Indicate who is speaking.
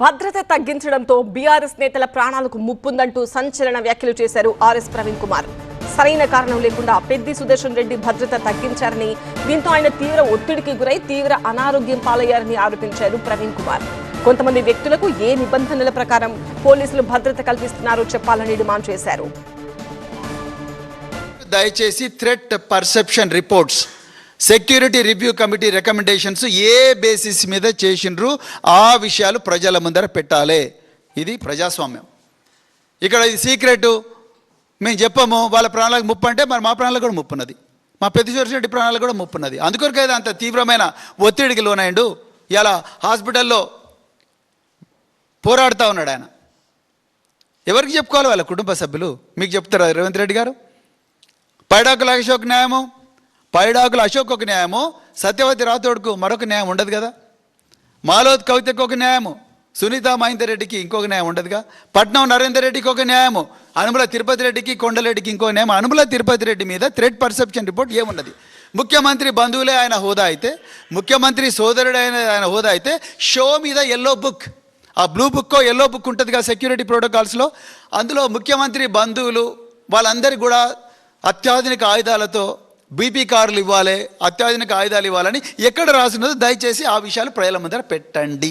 Speaker 1: భద్రత తగ్గించడంతో బీఆర్ఎస్ నేతల ప్రాణాలకు ముప్పుందంటూ సంచలన వ్యాఖ్యలు చేశారు ఆర్ఎస్ ప్రవీణ్ కుమార్. సరైన కారణం లేకుండా పెద్ది సుదర్శన్ రెడ్డి భద్రత తగ్గించారని, దీంతో ఆయన తీవ్ర ఒత్తిడికి గురై తీవ్ర అనారోగ్యం పాలయ్యారని ఆరోపించారు ప్రవీణ్ కుమార్. కొంతమంది వ్యక్తులకు ఏ నిబంధనల ప్రకారం పోలీసులు భద్రత కల్పిస్తున్నారో చెప్పాలని డిమాండ్ చేశారు.
Speaker 2: దయచేసి threat perception reports, security review committee recommendations ఏ బేసిస్ మీద చేసిండ్రు ఆ విషయాలు ప్రజల ముందర పెట్టాలి. ఇది ప్రజాస్వామ్యం. ఇక్కడ ఇది సీక్రెట్ మేము చెప్పము, వాళ్ళ ప్రాణాలకు ముప్పు అంటే మరి మా ప్రాణాలకు కూడా ముప్పు ఉన్నది, మా పెద్ది రెడ్డి ప్రాణాలకు కూడా ముప్పు ఉన్నది. అందుకొరకైతే అంత తీవ్రమైన ఒత్తిడికి లోనైండు. ఇలా హాస్పిటల్లో పోరాడుతూ ఉన్నాడు ఆయన. ఎవరికి చెప్పుకోవాలి? వాళ్ళ కుటుంబ సభ్యులు. మీకు చెప్తారా రేవంత్ రెడ్డి గారు? పైడాకుల అశోక్ న్యాయము, పైడాకుల అశోక్ ఒక న్యాయము, సత్యవతి రాథోడ్కు మరొక న్యాయం ఉండదు కదా? మాలోత్ కవితకు ఒక న్యాయము, సునీత మహేందర్ రెడ్డికి ఇంకొక న్యాయం ఉండదుగా? పట్నం నరేందర్ రెడ్డికి ఒక న్యాయము, అనుముల తిరుపతి రెడ్డికి కొండలరెడ్డికి ఇంకో న్యాయం. అనుముల తిరుపతి రెడ్డి మీద థ్రెట్ పర్సెప్షన్ రిపోర్ట్ ఏమున్నది? ముఖ్యమంత్రి బంధువులే ఆయన హోదా అయితే, ముఖ్యమంత్రి సోదరుడు ఆయన హోదా అయితే షో మీద ఎల్లో బుక్, ఆ బ్లూ బుక్కో ఎల్లో బుక్ ఉంటుందిగా సెక్యూరిటీ ప్రోటోకాల్స్లో. అందులో ముఖ్యమంత్రి బంధువులు వాళ్ళందరికీ కూడా అత్యాధునిక ఆయుధాలతో బీపీ కార్లు ఇవ్వాలి, అత్యాధునిక ఆయుధాలు ఇవ్వాలని ఎక్కడ రాసినదో దయచేసి ఆ విషయాలు ప్రజల ముందర పెట్టండి.